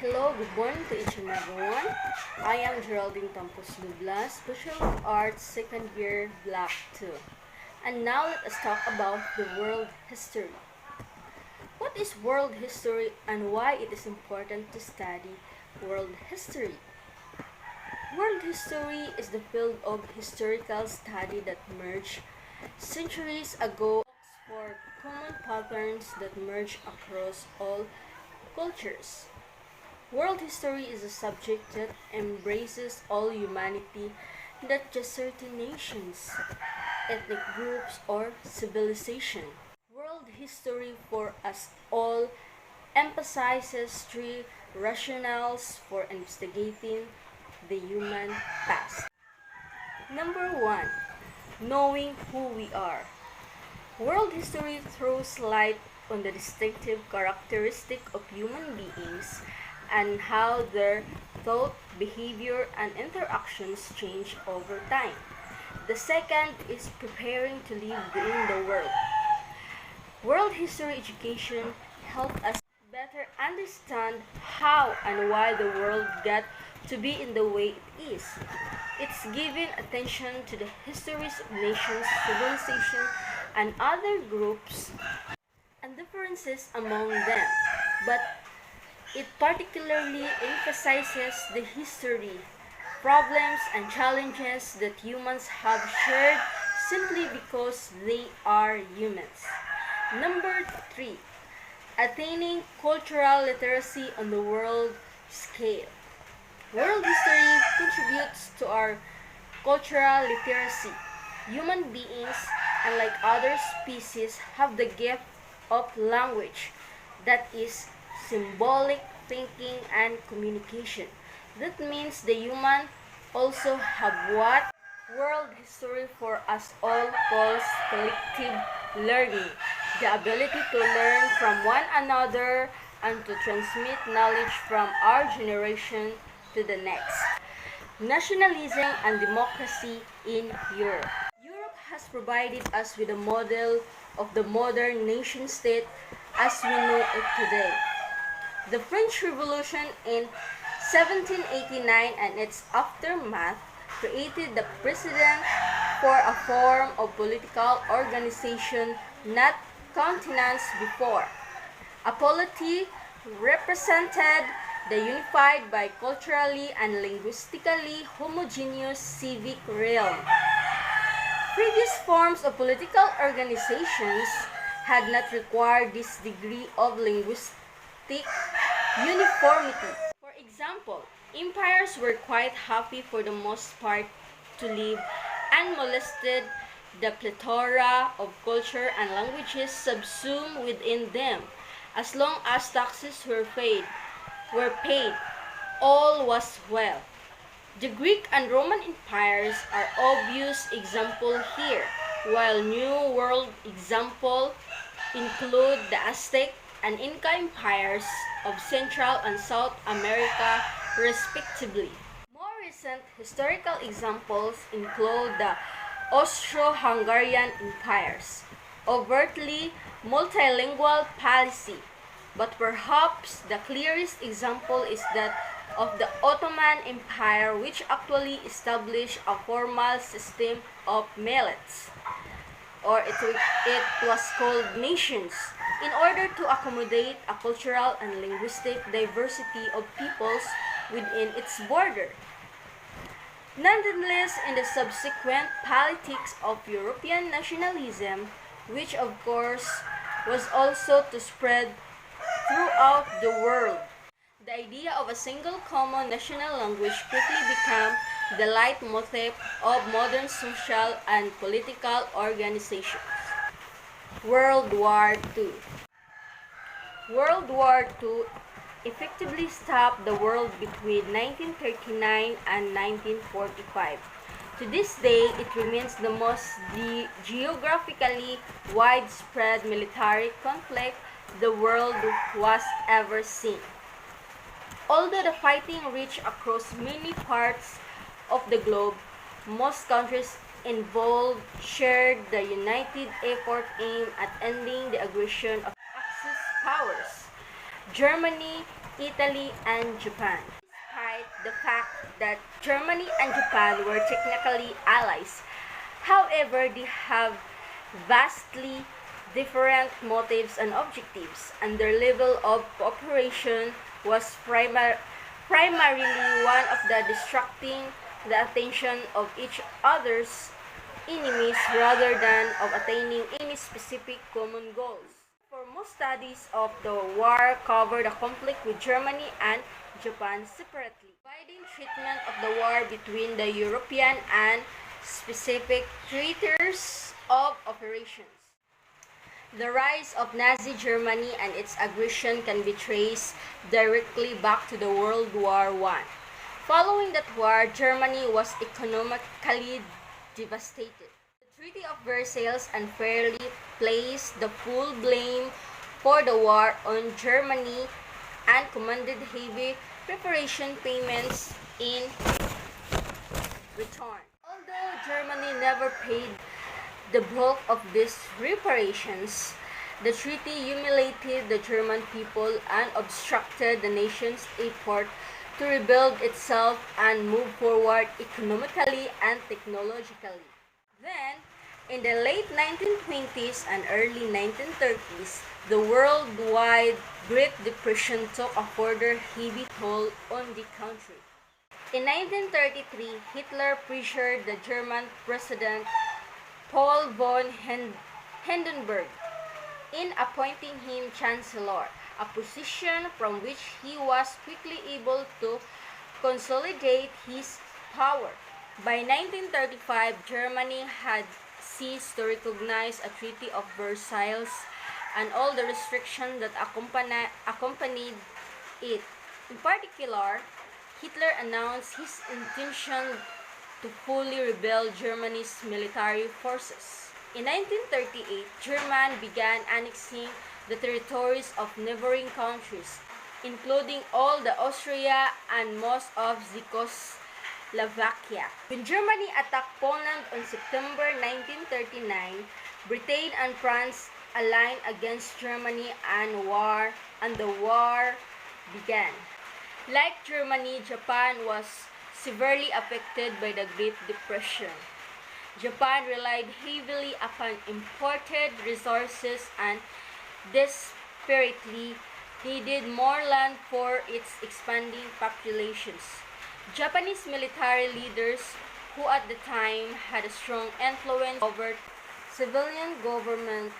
Hello, good morning to each and everyone. I am Geraldine Campos Lublas, Bachelor of Arts, second year, Block 2. And now let us talk about the world history. What is world history and why it is important to study world history? World history is the field of historical study that emerged centuries ago for common patterns that merge across all cultures. World history is a subject that embraces all humanity, not just certain nations, ethnic groups, or civilization. World history for us all emphasizes three rationales for investigating the human past. Number one, knowing who we are. World history throws light on the distinctive characteristic of human beings and how their thought, behavior, and interactions change over time. The second is preparing to live within the world. World history education helps us better understand how and why the world got to be in the way it is. It's giving attention to the histories of nations, civilization, and other groups and differences among them, but it particularly emphasizes the history, problems, and challenges that humans have shared simply because they are humans. Number 3. Attaining cultural literacy on the world scale. World history contributes to our cultural literacy. Human beings, unlike other species, have the gift of language, that is, symbolic thinking and communication. That means the human also have what world history for us all calls collective learning, the ability to learn from one another and to transmit knowledge from our generation to the next. Nationalism and democracy in Europe. Europe has provided us with a model of the modern nation state as we know it today. The French Revolution in 1789 and its aftermath created the precedent for a form of political organization not continents before. A polity represented the unified by culturally and linguistically homogeneous civic realm. Previous forms of political organizations had not required this degree of linguistic uniformity. For example, empires were quite happy for the most part to live unmolested, the plethora of culture and languages subsumed within them. As long as taxes were paid, all was well. The Greek and Roman empires are obvious example here, while New World example include the Aztec and Inca empires of Central and South America respectively. More recent historical examples include the Austro-Hungarian empires, overtly multilingual policy, but perhaps the clearest example is that of the Ottoman Empire, which actually established a formal system of millets, or it was called nations, in order to accommodate a cultural and linguistic diversity of peoples within its border. Nonetheless, in the subsequent politics of European nationalism, which of course was also to spread throughout the world, the idea of a single common national language quickly became the leitmotif of modern social and political organizations. World War II. World War II effectively stopped the world between 1939 and 1945. To this day, it remains the most geographically widespread military conflict the world was ever seen. Although the fighting reached across many parts of the globe, most countries involved shared the united effort aimed at ending the aggression of Axis powers. Germany, Italy, and Japan. Despite the fact that Germany and Japan were technically allies, however, they have vastly different motives and objectives, and their level of cooperation was primarily one of the distracting the attention of each other's enemies rather than of attaining any specific common goals. For most studies of the war cover the conflict with Germany and Japan separately, dividing treatment of the war between the European and specific theaters of operations. The rise of Nazi Germany and its aggression can be traced directly back to the World War I. Following that war, Germany was economically devastated. The Treaty of Versailles unfairly placed the full blame for the war on Germany and commanded heavy reparation payments in return. Although Germany never paid the bulk of these reparations, the treaty humiliated the German people and obstructed the nation's effort to rebuild itself and move forward economically and technologically. Then, in the late 1920s and early 1930s, the worldwide Great Depression took a further heavy toll on the country. In 1933, Hitler pressured the German President Paul von Hindenburg in appointing him Chancellor, a position from which he was quickly able to consolidate his power. By 1935, Germany had ceased to recognize a Treaty of Versailles and all the restrictions that accompanied it. In particular, Hitler announced his intention to fully rebuild Germany's military forces. In 1938, Germany began annexing the territories of neighboring countries, including all the Austria and most of Czechoslovakia. When Germany attacked Poland on September 1939, Britain and France aligned against Germany and the war began. Like Germany, Japan was severely affected by the Great Depression. Japan relied heavily upon imported resources and desperately needed more land for its expanding populations. Japanese military leaders, who at the time had a strong influence over civilian government,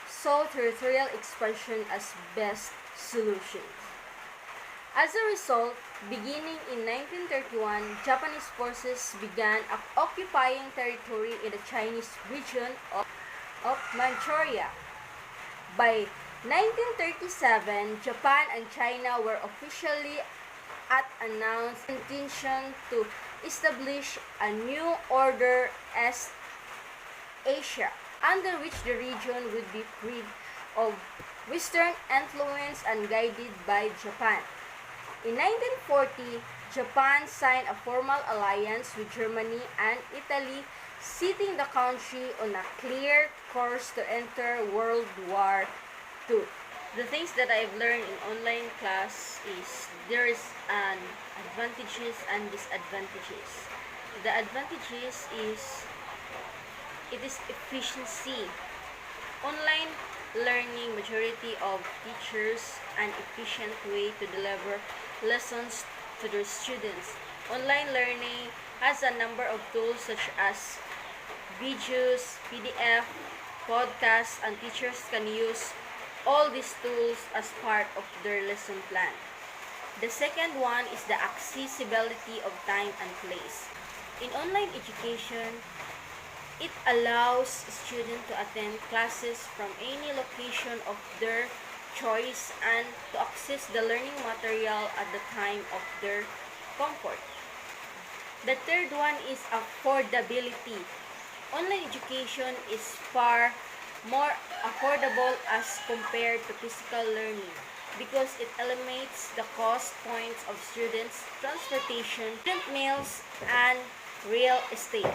saw territorial expansion as best solution. As a result, beginning in 1931, Japanese forces began occupying territory in the Chinese region of Manchuria. By 1937, Japan and China were officially at announced intention to establish a new order as Asia, under which the region would be freed of Western influence and guided by Japan. In 1940, Japan signed a formal alliance with Germany and Italy, setting the country on a clear course to enter World War II. The things that I've learned in online class is there is an advantages and disadvantages. The advantages is it is efficiency. Online learning majority of teachers an efficient way to deliver lessons to their students. Online learning has a number of tools such as videos, PDF, podcasts, and teachers can use all these tools as part of their lesson plan. The second one is the accessibility of time and place. In online education, it allows students to attend classes from any location of their choice and to access the learning material at the time of their comfort. The third one is affordability. Online education is far more affordable as compared to physical learning because it eliminates the cost points of students' transportation, student meals, and real estate.